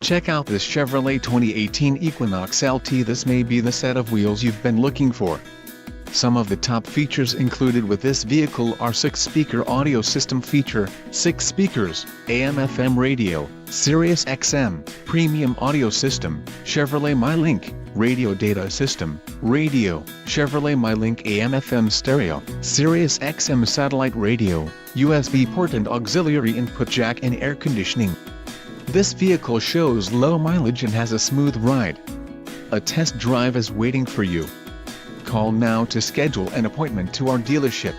Check out this Chevrolet 2018 Equinox LT. This may be the set of wheels you've been looking for. Some of the top features included with this vehicle are 6-speaker audio system feature, 6 speakers, AM/FM radio, Sirius XM, premium audio system, Chevrolet MyLink, radio data system, radio, Chevrolet MyLink AM/FM stereo, Sirius XM satellite radio, USB port and auxiliary input jack and air conditioning. This vehicle shows low mileage and has a smooth ride. A test drive is waiting for you. Call now to schedule an appointment to our dealership.